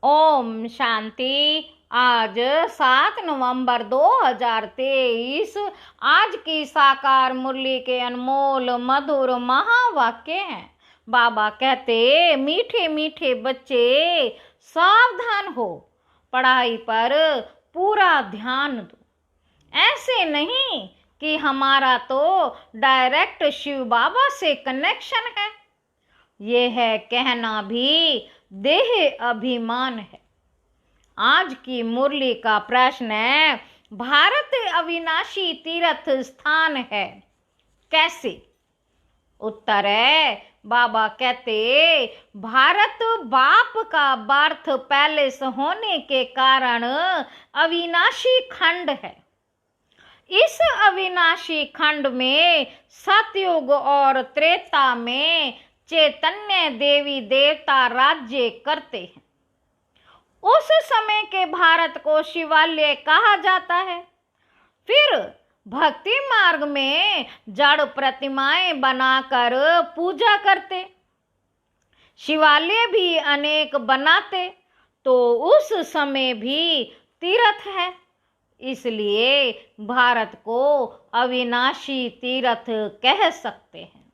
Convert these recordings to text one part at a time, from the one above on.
ओम शांति। आज 7 नवंबर 2023 आज की साकार मुरली के अनमोल मधुर महावाक्य हैं। बाबा कहते, मीठे मीठे बच्चे सावधान हो, पढ़ाई पर पूरा ध्यान दो। ऐसे नहीं कि हमारा तो डायरेक्ट शिव बाबा से कनेक्शन है, ये है कहना भी देह अभिमान है। आज की मुरली का प्रश्न है, भारत अविनाशी तीर्थ स्थान है, कैसे? उत्तर है, बाबा कहते, भारत बाप का बर्थ पैलेस होने के कारण अविनाशी खंड है। इस अविनाशी खंड में सतयुग और त्रेता में चैतन्य देवी देवता राज्य करते हैं। उस समय के भारत को शिवालय कहा जाता है। फिर भक्ति मार्ग में जड़ प्रतिमाएं बनाकर पूजा करते, शिवालय भी अनेक बनाते, तो उस समय भी तीर्थ है। इसलिए भारत को अविनाशी तीर्थ कह सकते हैं।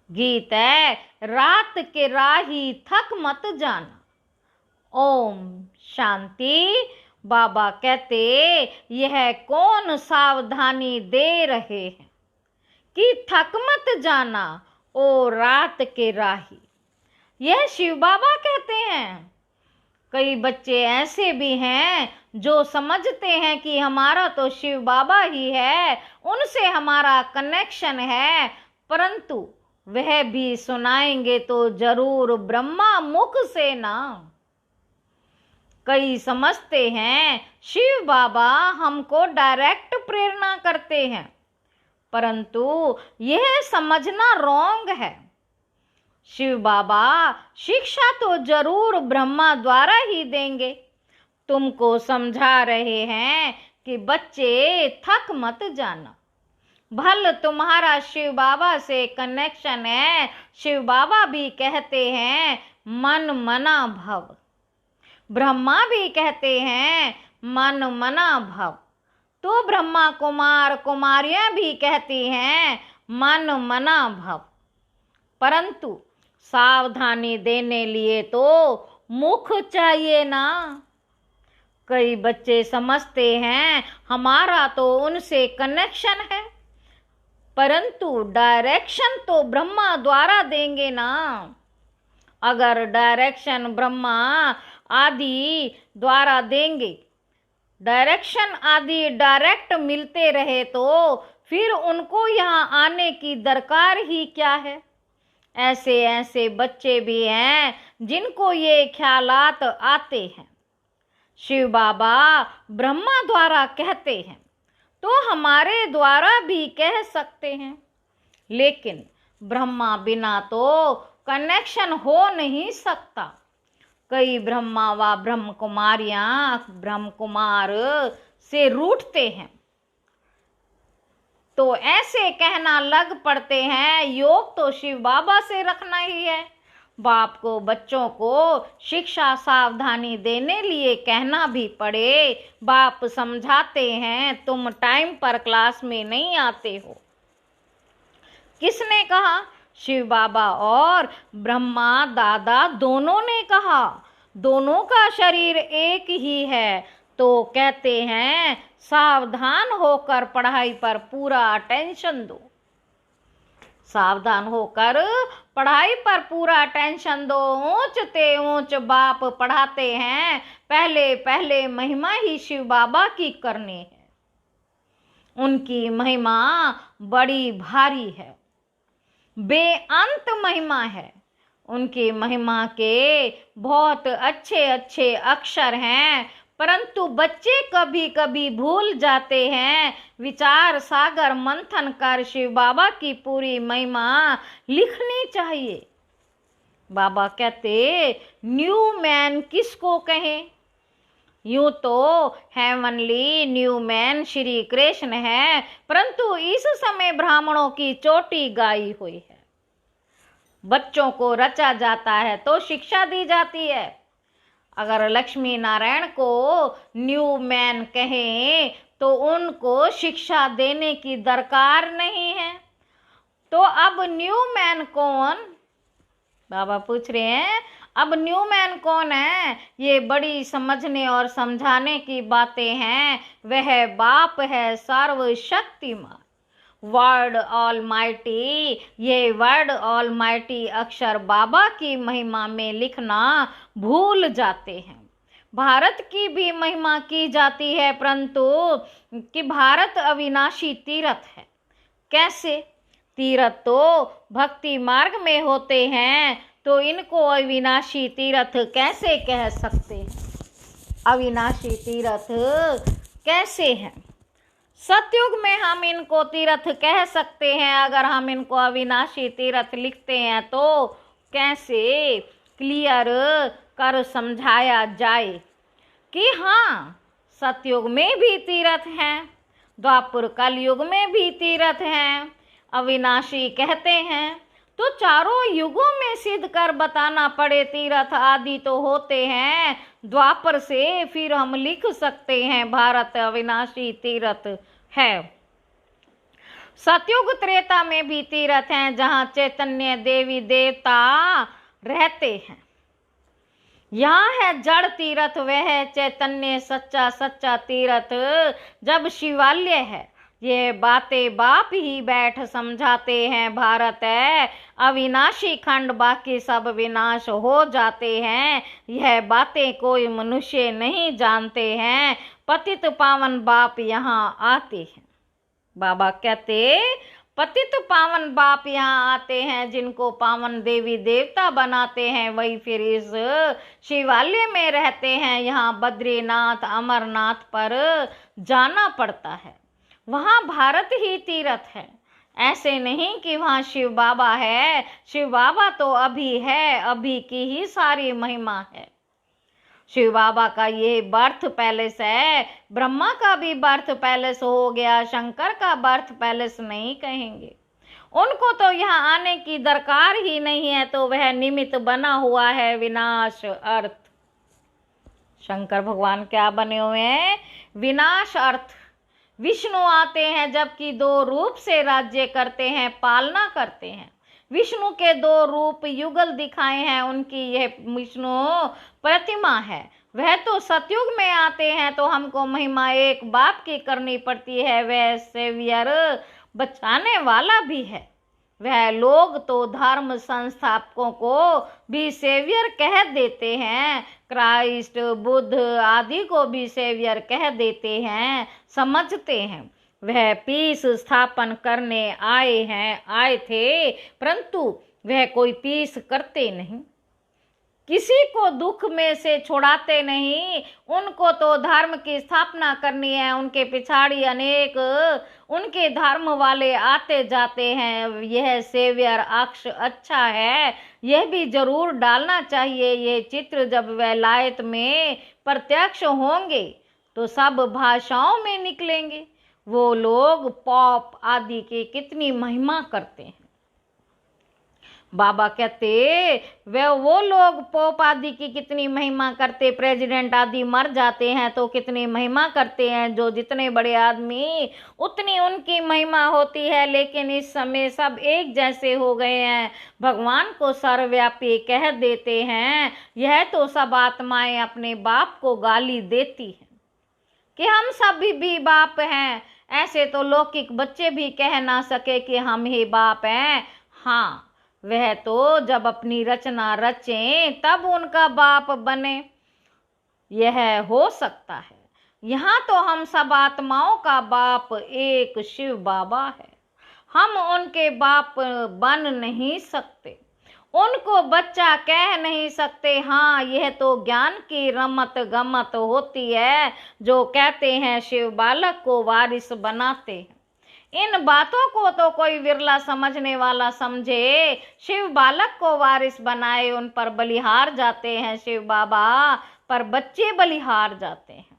गीत है, रात के राही थक मत जाना। ओम शांति। बाबा कहते, यह कौन सावधानी दे रहे हैं कि थक मत जाना ओ रात के राही। यह शिव बाबा कहते हैं। कई बच्चे ऐसे भी हैं जो समझते हैं कि हमारा तो शिव बाबा ही है, उनसे हमारा कनेक्शन है, परंतु वह भी सुनाएंगे तो जरूर ब्रह्मा मुख से ना। कई समझते हैं शिव बाबा हमको डायरेक्ट प्रेरणा करते हैं, परंतु यह समझना रॉन्ग है। शिव बाबा शिक्षा तो जरूर ब्रह्मा द्वारा ही देंगे। तुमको समझा रहे हैं कि बच्चे थक मत जाना। भल तुम्हारा शिव बाबा से कनेक्शन है। शिव बाबा भी कहते हैं मन मना भव, ब्रह्मा भी कहते हैं मन मना भव, तो ब्रह्मा कुमार कुमारियां भी कहती हैं मन मना भव। परंतु सावधानी देने लिए तो मुख चाहिए ना। कई बच्चे समझते हैं हमारा तो उनसे कनेक्शन है, परंतु डायरेक्शन तो ब्रह्मा द्वारा देंगे ना। अगर डायरेक्शन ब्रह्मा आदि द्वारा देंगे, डायरेक्शन आदि डायरेक्ट मिलते रहे, तो फिर उनको यहाँ आने की दरकार ही क्या है। ऐसे ऐसे बच्चे भी हैं जिनको ये ख्यालात आते हैं। शिव बाबा ब्रह्मा द्वारा कहते हैं तो हमारे द्वारा भी कह सकते हैं, लेकिन ब्रह्मा बिना तो कनेक्शन हो नहीं सकता। कई ब्रह्मा व ब्रह्म कुमारियां ब्रह्म कुमार से रूठते हैं, तो ऐसे कहना लग पड़ते हैं योग तो शिव बाबा से रखना ही है। बाप को बच्चों को शिक्षा सावधानी देने लिए कहना भी पड़े। बाप समझाते हैं तुम टाइम पर क्लास में नहीं आते हो। किसने कहा? शिव बाबा और ब्रह्मा दादा दोनों ने कहा। दोनों का शरीर एक ही है, तो कहते हैं सावधान होकर पढ़ाई पर पूरा अटेंशन दो। सावधान होकर पढ़ाई पर पूरा अटेंशन दो। ऊंचते ऊंच बाप पढ़ाते हैं, पहले पहले महिमा ही शिव बाबा की करनी है। उनकी महिमा बड़ी भारी है, बेअंत महिमा है। उनकी महिमा के बहुत अच्छे अच्छे अक्षर हैं, परंतु बच्चे कभी कभी भूल जाते हैं। विचार सागर मंथन कर शिव बाबा की पूरी महिमा लिखनी चाहिए। बाबा कहते, न्यू मैन किसको कहें? यूं तो heavenly new man Shri Krishna है, परंतु इस समय ब्राह्मणों की चोटी गाई हुई है। बच्चों को रचा जाता है तो शिक्षा दी जाती है। अगर लक्ष्मी नारायण को न्यू मैन कहें तो उनको शिक्षा देने की दरकार नहीं है। तो अब न्यू मैन कौन? बाबा पूछ रहे हैं, अब न्यू मैन कौन है? ये बड़ी समझने और समझाने की बातें हैं। वह बाप है सर्वशक्तिमान, वर्ड ऑलमाइटी। ये वर्ड ऑलमाइटी अक्षर बाबा की महिमा में लिखना भूल जाते हैं। भारत की भी महिमा की जाती है, परंतु कि भारत अविनाशी तीर्थ है। कैसे? तीर्थ तो भक्ति मार्ग में होते हैं, तो इनको अविनाशी तीर्थ कैसे कह सकते हैं? अविनाशी तीर्थ कैसे हैं? सतयुग में हम इनको तीर्थ कह सकते हैं। अगर हम इनको अविनाशी तीर्थ लिखते हैं तो कैसे क्लियर कर समझाया जाए कि हाँ, सतयुग में भी तीर्थ हैं, द्वापर कलयुग में भी तीर्थ हैं, अविनाशी कहते हैं। तो चारों युगों में सिद्ध कर बताना पड़े तीर्थ आदि तो होते हैं। द्वापर से फिर हम लिख सकते हैं भारत अविनाशी तीर्थ है। सतयुग त्रेता में भी तीर्थ हैं, जहाँ चैतन्य देवी देवता रहते हैं। यहाँ है जड़ तीर्थ, वह है चैतन्य सच्चा सच्चा तीर्थ जब शिवालय है। ये बातें बाप ही बैठ समझाते हैं। भारत है अविनाशी खंड, बाकी सब विनाश हो जाते हैं। यह बातें कोई मनुष्य नहीं जानते हैं। पतित पावन बाप यहाँ आते हैं। बाबा कहते पतित पावन बाप यहाँ आते हैं, जिनको पावन देवी देवता बनाते हैं, वही फिर इस शिवालय में रहते हैं। यहाँ बद्रीनाथ अमरनाथ पर जाना पड़ता है, वहाँ भारत ही तीर्थ है। ऐसे नहीं कि वहाँ शिव बाबा है। शिव बाबा तो अभी है, अभी की ही सारी महिमा है। शिव बाबा का ये बर्थ पैलेस है। ब्रह्मा का भी बर्थ पैलेस हो गया, शंकर का बर्थ पैलेस नहीं कहेंगे। उनको तो यहाँ आने की दरकार ही नहीं है, तो वह निमित्त बना हुआ है विनाश अर्थ। शंकर भगवान क्या बने हुए हैं? विनाश अर्थ। विष्णु आते हैं, जबकि दो रूप से राज्य करते हैं, पालना करते हैं। विष्णु के दो रूप युगल दिखाए हैं, उनकी यह विष्णु प्रतिमा है। वह तो सतयुग में आते हैं, तो हमको महिमा एक बाप की करनी पड़ती है। वह सेवियर बचाने वाला भी है। वह लोग तो धर्म संस्थापकों को भी सेवियर कह देते हैं, क्राइस्ट बुद्ध आदि को भी सेवियर कह देते हैं, समझते हैं। वह पीस स्थापन करने आए थे, परंतु वह कोई पीस करते नहीं, किसी को दुख में से छुड़ाते नहीं। उनको तो धर्म की स्थापना करनी है। उनके पिछाड़ी अनेक उनके धर्म वाले आते जाते हैं। यह सेवियर अक्ष अच्छा है, यह भी जरूर डालना चाहिए। ये चित्र जब वैलायत में प्रत्यक्ष होंगे तो सब भाषाओं में निकलेंगे। वो लोग पॉप आदि की कितनी महिमा करते हैं। बाबा कहते वो लोग पोप आदि की कितनी महिमा करते, प्रेसिडेंट आदि मर जाते हैं तो कितनी महिमा करते हैं। जो जितने बड़े आदमी उतनी उनकी महिमा होती है। लेकिन इस समय सब एक जैसे हो गए हैं, भगवान को सर्वव्यापी कह देते हैं। यह तो सब आत्माएं अपने बाप को गाली देती हैं कि हम सब भी बाप हैं। ऐसे तो लौकिक बच्चे भी कह ना सके कि हम ही बाप हैं। हाँ, वह तो जब अपनी रचना रचें तब उनका बाप बने, यह हो सकता है। यहाँ तो हम सब आत्माओं का बाप एक शिव बाबा है। हम उनके बाप बन नहीं सकते, उनको बच्चा कह नहीं सकते। हाँ, यह तो ज्ञान की रमत गमत होती है, जो कहते हैं शिव बालक को वारिस बनाते हैं। इन बातों को तो कोई विरला समझने वाला समझे। शिव बालक को वारिस बनाए, उन पर बलिहार जाते हैं शिव बाबा, पर बच्चे बलिहार जाते हैं।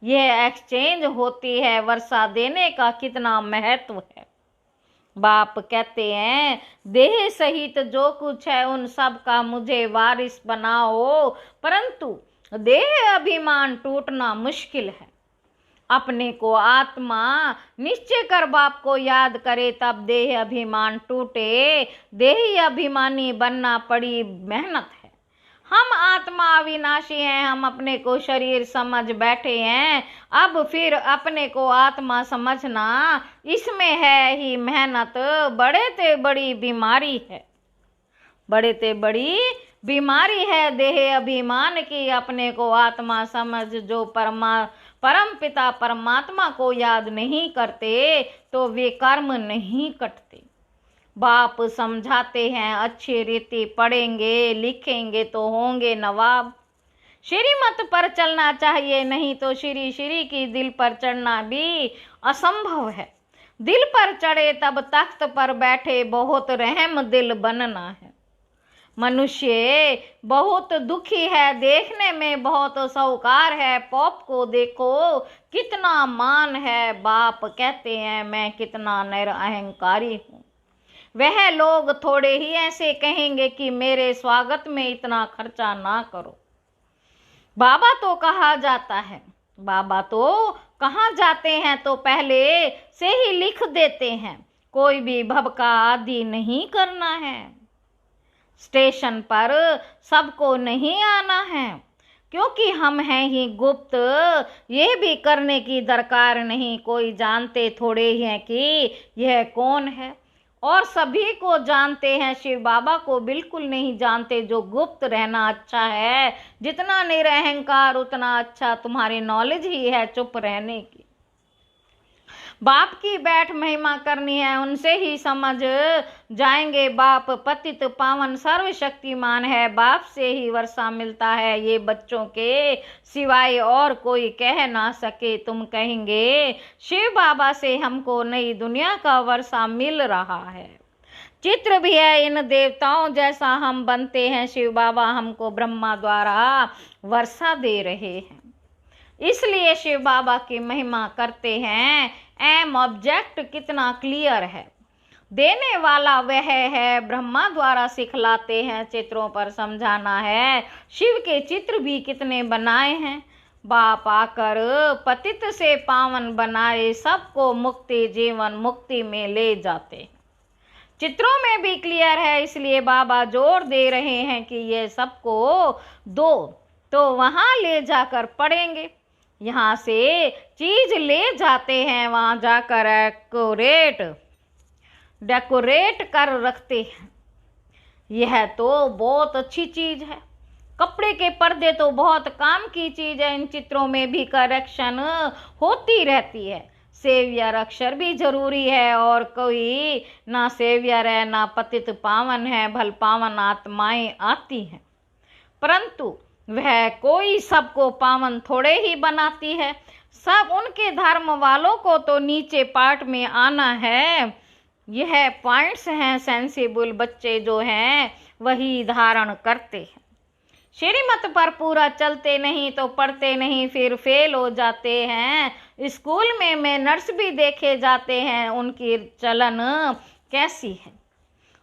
यह एक्सचेंज होती है। वर्षा देने का कितना महत्व है। बाप कहते हैं देह सहित जो कुछ है उन सब का मुझे वारिस बनाओ, परंतु देह अभिमान टूटना मुश्किल है। अपने को आत्मा निश्चय कर बाप को याद करे, तब देह अभिमान टूटे। देही अभिमानी बनना बड़ी मेहनत है। हम आत्मा अविनाशी हैं, हम अपने को शरीर समझ बैठे हैं। अब फिर अपने को आत्मा समझना, इसमें है ही मेहनत। बड़े ते बड़ी बीमारी है, बड़े ते बड़ी बीमारी है देह अभिमान की। अपने को आत्मा समझ जो परम पिता परमात्मा को याद नहीं करते तो वे कर्म नहीं कटते। बाप समझाते हैं, अच्छी रीति पढ़ेंगे लिखेंगे तो होंगे नवाब। श्रीमत पर चलना चाहिए, नहीं तो श्री श्री की दिल पर चढ़ना भी असंभव है। दिल पर चढ़े तब तख्त पर बैठे, बहुत रहम दिल बनना है। मनुष्य बहुत दुखी है, देखने में बहुत साहूकार है। पॉप को देखो कितना मान है, बाप कहते हैं मैं कितना निरअहंकारी हूँ। वह लोग थोड़े ही ऐसे कहेंगे कि मेरे स्वागत में इतना खर्चा ना करो। बाबा तो कहा जाता है, बाबा तो कहाँ जाते हैं तो पहले से ही लिख देते हैं, कोई भी भव का आदि नहीं करना है। स्टेशन पर सबको नहीं आना है, क्योंकि हम हैं ही गुप्त। ये भी करने की दरकार नहीं, कोई जानते थोड़े ही हैं कि यह कौन है, और सभी को जानते हैं। शिव बाबा को बिल्कुल नहीं जानते। जो गुप्त रहना अच्छा है, जितना निरअहंकार उतना अच्छा। तुम्हारी नॉलेज ही है चुप रहने की। बाप की बैठ महिमा करनी है, उनसे ही समझ जाएंगे। बाप पतित पावन सर्वशक्तिमान है, बाप से ही वर्षा मिलता है, ये बच्चों के सिवाय और कोई कह ना सके। तुम कहेंगे शिव बाबा से हमको नई दुनिया का वर्षा मिल रहा है। चित्र भी है इन देवताओं जैसा हम बनते हैं। शिव बाबा हमको ब्रह्मा द्वारा वर्षा दे रहे हैं, इसलिए शिव बाबा की महिमा करते हैं। एम ऑब्जेक्ट कितना क्लियर है, देने वाला वह है, ब्रह्मा द्वारा सिखलाते हैं, चित्रों पर समझाना है। शिव के चित्र भी कितने बनाए हैं, बाप आकर पतित से पावन बनाए, सबको मुक्ति जीवन मुक्ति में ले जाते हैं। चित्रों में भी क्लियर है, इसलिए बाबा जोर दे रहे हैं कि ये सबको दो, तो वहां ले जाकर पढ़ेंगे। यहाँ से चीज ले जाते हैं, वहां जाकर डेकोरेट कर रखते हैं। यह तो बहुत अच्छी चीज है। कपड़े के पर्दे तो बहुत काम की चीज है, इन चित्रों में भी करेक्शन होती रहती है। सेवियर अक्षर भी जरूरी है, और कोई ना सेवियर है ना पतित पावन है, भल पावन आत्माएं आती हैं, परंतु वह कोई सबको पावन थोड़े ही बनाती है। सब उनके धर्म वालों को तो नीचे पार्ट में आना है। यह पॉइंट्स हैं, सेंसिबल बच्चे जो हैं वही धारण करते हैं। श्रीमत पर पूरा चलते नहीं तो पढ़ते नहीं, फिर फेल हो जाते हैं। स्कूल में मैनर्स भी देखे जाते हैं, उनकी चलन कैसी है।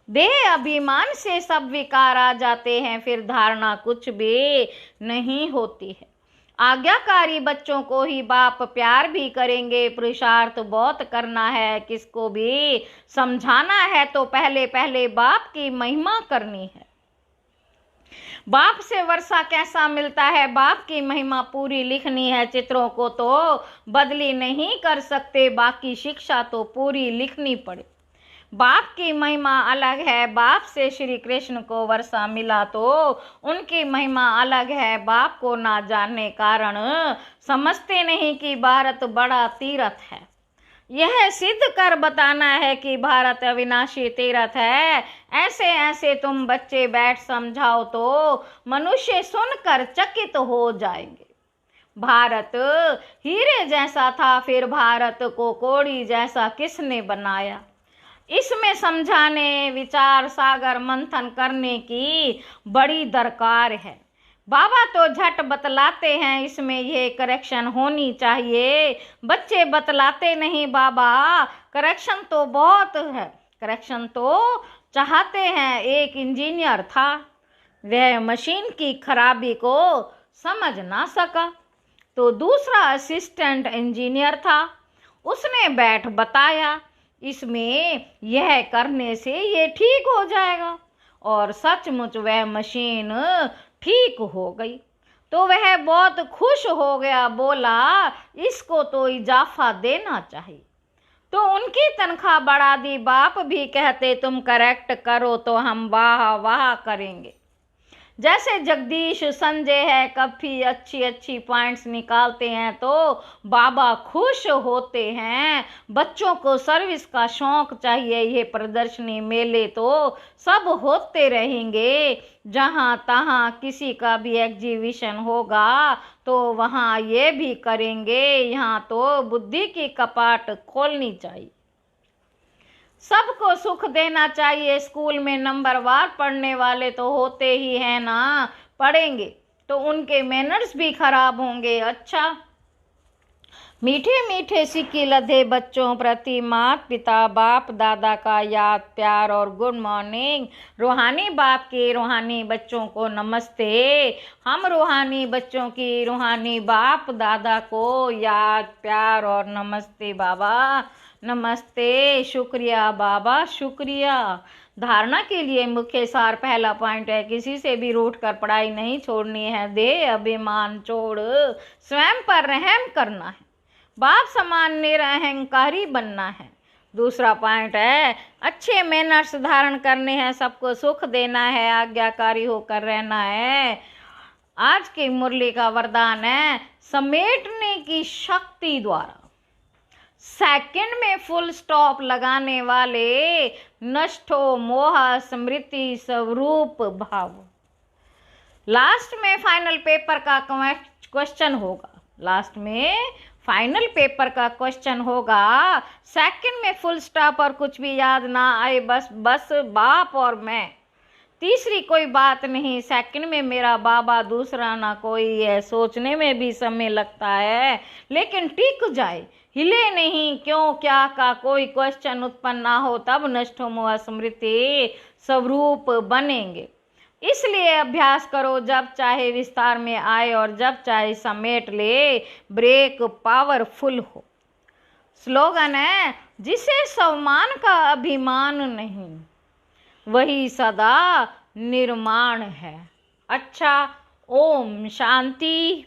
देह अभिमान से सब विकार आ जाते हैं, फिर धारणा कुछ भी नहीं होती है। आज्ञाकारी बच्चों को ही बाप प्यार भी करेंगे। पुरुषार्थ बहुत करना है, किसको भी समझाना है तो पहले पहले बाप की महिमा करनी है। बाप से वर्षा कैसा मिलता है, बाप की महिमा पूरी लिखनी है। चित्रों को तो बदली नहीं कर सकते, बाकी शिक्षा तो पूरी लिखनी पड़े। बाप की महिमा अलग है, बाप से श्री कृष्ण को वर्षा मिला तो उनकी महिमा अलग है। बाप को ना जानने कारण समझते नहीं कि भारत बड़ा तीर्थ है। यह सिद्ध कर बताना है कि भारत अविनाशी तीर्थ है। ऐसे ऐसे तुम बच्चे बैठ समझाओ तो मनुष्य सुनकर चकित हो जाएंगे। भारत हीरे जैसा था, फिर भारत को कौड़ी जैसा किसने बनाया। इसमें समझाने, विचार सागर मंथन करने की बड़ी दरकार है। बाबा तो झट बतलाते हैं, इसमें ये करेक्शन होनी चाहिए। बच्चे बतलाते नहीं, बाबा करेक्शन तो बहुत है, करेक्शन तो चाहते हैं। एक इंजीनियर था, वह मशीन की खराबी को समझ ना सका तो दूसरा असिस्टेंट इंजीनियर था, उसने बैठ बताया, इसमें यह करने से ये ठीक हो जाएगा। और सचमुच वह मशीन ठीक हो गई। तो वह बहुत खुश हो गया, बोला इसको तो इजाफा देना चाहिए। तो उनकी तनख्वाह बढ़ा दी। बाप भी कहते तुम करेक्ट करो तो हम वाह वाह करेंगे। जैसे जगदीश संजय है, काफी अच्छी अच्छी पॉइंट्स निकालते हैं तो बाबा खुश होते हैं। बच्चों को सर्विस का शौक चाहिए। ये प्रदर्शनी मेले तो सब होते रहेंगे। जहाँ तहाँ किसी का भी एग्जीबिशन होगा तो वहाँ ये भी करेंगे। यहाँ तो बुद्धि की कपाट खोलनी चाहिए। सबको सुख देना चाहिए। स्कूल में नंबरवार पढ़ने वाले तो होते ही हैं ना, पढ़ेंगे तो उनके मैनर्स भी खराब होंगे। अच्छा, मीठे मीठे सिक्के लदे बच्चों प्रति माता पिता बाप दादा का याद प्यार और गुड मॉर्निंग। रूहानी बाप के रूहानी बच्चों को नमस्ते। हम रूहानी बच्चों की रूहानी बाप दादा को याद प्यार और नमस्ते बाबा, नमस्ते, शुक्रिया बाबा, शुक्रिया। धारणा के लिए मुख्य सार पहला पॉइंट है, किसी से भी रूठ कर पढ़ाई नहीं छोड़नी है। देह अभिमान छोड़ स्वयं पर रहम करना है। बाप समान निरअहंकारी बनना है। दूसरा पॉइंट है, अच्छे मैनर्स धारण करने हैं, सबको सुख देना है, आज्ञाकारी होकर रहना है। आज की मुरली का वरदान है समेटने की शक्ति द्वारा। सेकंड में फुल स्टॉप लगाने वाले नष्टो मोह स्मृति स्वरूप भाव। लास्ट में फाइनल पेपर का क्वेश्चन होगा। लास्ट में फाइनल पेपर का क्वेश्चन होगा। सेकंड में फुल स्टॉप और कुछ भी याद ना आए, बस बाप और मैं, तीसरी कोई बात नहीं। सेकंड में मेरा बाबा, दूसरा ना कोई है। सोचने में भी समय लगता है लेकिन टिक जाए, हिले नहीं। क्यों क्या का कोई क्वेश्चन उत्पन्न ना हो, तब नष्ट हो स्मृति स्वरूप बनेंगे। इसलिए अभ्यास करो, जब चाहे विस्तार में आए और जब चाहे समेट ले, ब्रेक पावरफुल हो। स्लोगन है, जिसे सम्मान का अभिमान नहीं वही सदा निर्माण है। अच्छा, ओम शांति।